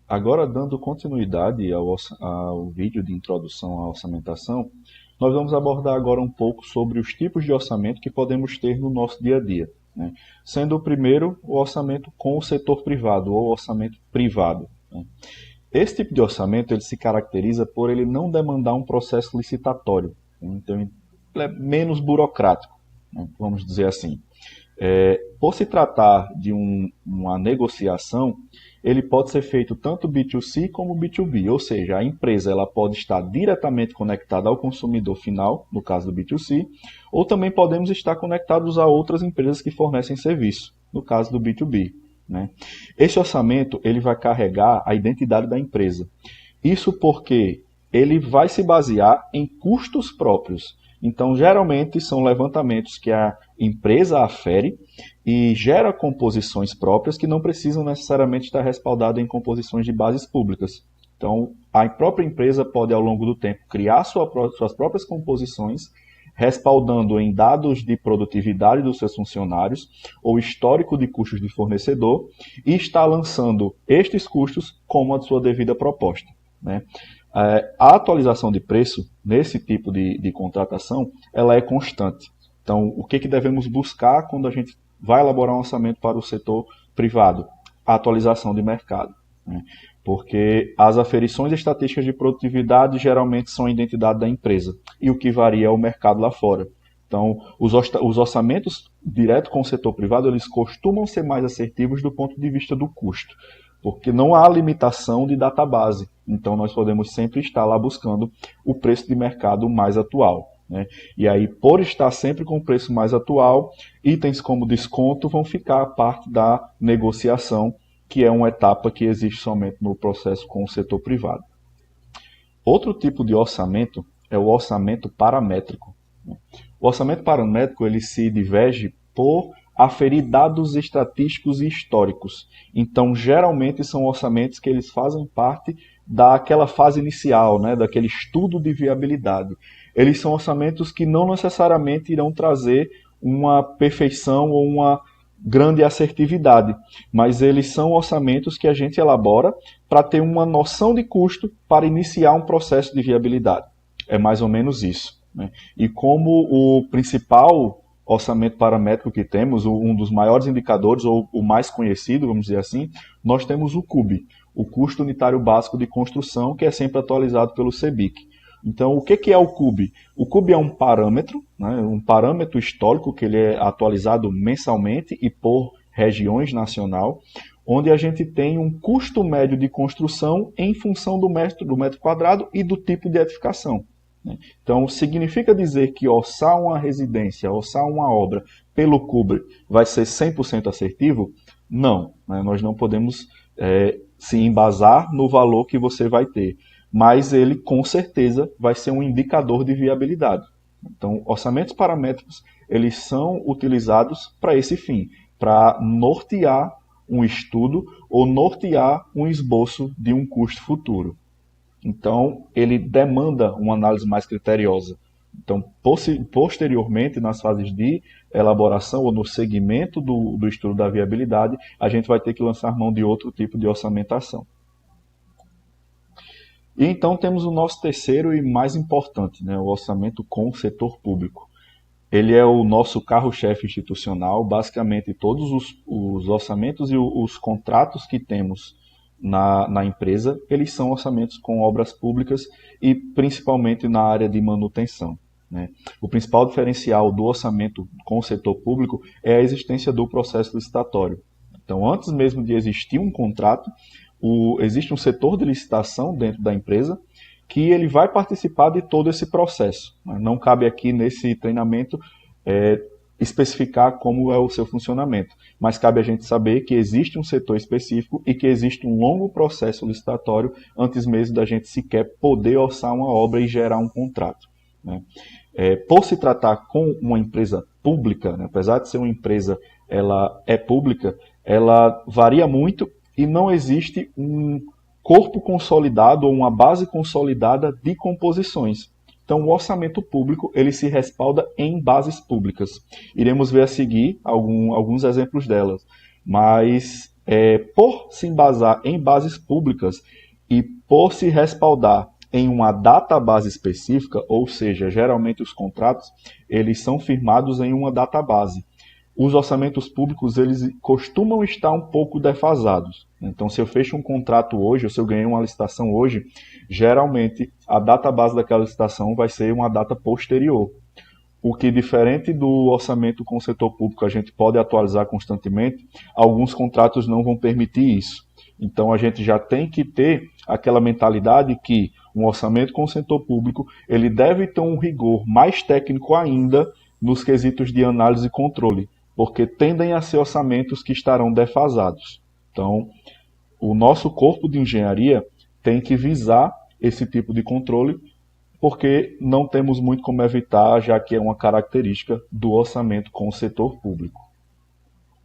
Agora, dando continuidade ao vídeo de introdução à orçamentação, nós vamos abordar agora um pouco sobre os tipos de orçamento que podemos ter no nosso dia a dia, né? Sendo o primeiro o orçamento com o setor privado ou orçamento privado, né? Esse tipo de orçamento ele se caracteriza por ele não demandar um processo licitatório, né? Então ele é menos burocrático, né? Vamos dizer assim. Por se tratar de uma negociação, ele pode ser feito tanto B2C como B2B, ou seja, a empresa ela pode estar diretamente conectada ao consumidor final, no caso do B2C, ou também podemos estar conectados a outras empresas que fornecem serviço, no caso do B2B, né? Esse orçamento ele vai carregar a identidade da empresa. Isso porque ele vai se basear em custos próprios. Então, geralmente, são levantamentos que a empresa afere e gera composições próprias que não precisam necessariamente estar respaldadas em composições de bases públicas. Então, a própria empresa pode, ao longo do tempo, criar suas próprias composições, respaldando em dados de produtividade dos seus funcionários ou histórico de custos de fornecedor e está lançando estes custos como a sua devida proposta, né? A atualização de preço nesse tipo de contratação ela é constante. Então, o que devemos buscar quando a gente vai elaborar um orçamento para o setor privado? A atualização de mercado, né? Porque as aferições estatísticas de produtividade geralmente são a identidade da empresa e o que varia é o mercado lá fora. Então, os orçamentos direto com o setor privado eles costumam ser mais assertivos do ponto de vista do custo, porque não há limitação de database. Então, nós podemos sempre estar lá buscando o preço de mercado mais atual, né? E aí, por estar sempre com o preço mais atual, itens como desconto vão ficar a parte da negociação, que é uma etapa que existe somente no processo com o setor privado. Outro tipo de orçamento é o orçamento paramétrico. O orçamento paramétrico ele se diverge por aferir dados estatísticos e históricos. Então, geralmente são orçamentos que eles fazem parte daquela fase inicial, né, daquele estudo de viabilidade. Eles são orçamentos que não necessariamente irão trazer uma perfeição ou uma grande assertividade, mas eles são orçamentos que a gente elabora para ter uma noção de custo para iniciar um processo de viabilidade. É mais ou menos isso, né? E como o principal orçamento paramétrico que temos, um dos maiores indicadores, ou o mais conhecido, vamos dizer assim, nós temos o CUB, o Custo Unitário Básico de Construção, que é sempre atualizado pelo CEBIC. Então, o que é o CUB? O CUB é um parâmetro, né, um parâmetro histórico que ele é atualizado mensalmente e por regiões nacional, onde a gente tem um custo médio de construção em função do metro quadrado e do tipo de edificação. Então, significa dizer que orçar uma residência, orçar uma obra pelo CUB vai ser 100% assertivo? Não, né? Nós não podemos se embasar no valor que você vai ter, mas ele com certeza vai ser um indicador de viabilidade. Então, orçamentos paramétricos, eles são utilizados para esse fim, para nortear um estudo ou nortear um esboço de um custo futuro. Então, ele demanda uma análise mais criteriosa. Então, posteriormente, nas fases de elaboração ou no segmento do estudo da viabilidade, a gente vai ter que lançar mão de outro tipo de orçamentação. E então temos o nosso terceiro e mais importante, né, o orçamento com o setor público. Ele é o nosso carro-chefe institucional. Basicamente, todos os orçamentos e os contratos que temos na empresa, eles são orçamentos com obras públicas e principalmente na área de manutenção, né? O principal diferencial do orçamento com o setor público é a existência do processo licitatório. Então, antes mesmo de existir um contrato, existe um setor de licitação dentro da empresa que ele vai participar de todo esse processo. Não cabe aqui nesse treinamento especificar como é o seu funcionamento, mas cabe a gente saber que existe um setor específico e que existe um longo processo licitatório antes mesmo da gente sequer poder orçar uma obra e gerar um contrato, né? Por se tratar com uma empresa pública, né, apesar de ser uma empresa, ela é pública, ela varia muito e não existe um corpo consolidado ou uma base consolidada de composições. Então, o orçamento público ele se respalda em bases públicas. Iremos ver a seguir alguns exemplos delas. Mas por se embasar em bases públicas e por se respaldar em uma database específica, ou seja, geralmente os contratos eles são firmados em uma database. Os orçamentos públicos eles costumam estar um pouco defasados. Então, se eu fecho um contrato hoje, ou se eu ganhei uma licitação hoje, geralmente a database daquela licitação vai ser uma data posterior. O que, diferente do orçamento com o setor público, a gente pode atualizar constantemente, alguns contratos não vão permitir isso. Então, a gente já tem que ter aquela mentalidade que um orçamento com o setor público ele deve ter um rigor mais técnico ainda nos quesitos de análise e controle, porque tendem a ser orçamentos que estarão defasados. Então, o nosso corpo de engenharia tem que visar esse tipo de controle, porque não temos muito como evitar, já que é uma característica do orçamento com o setor público.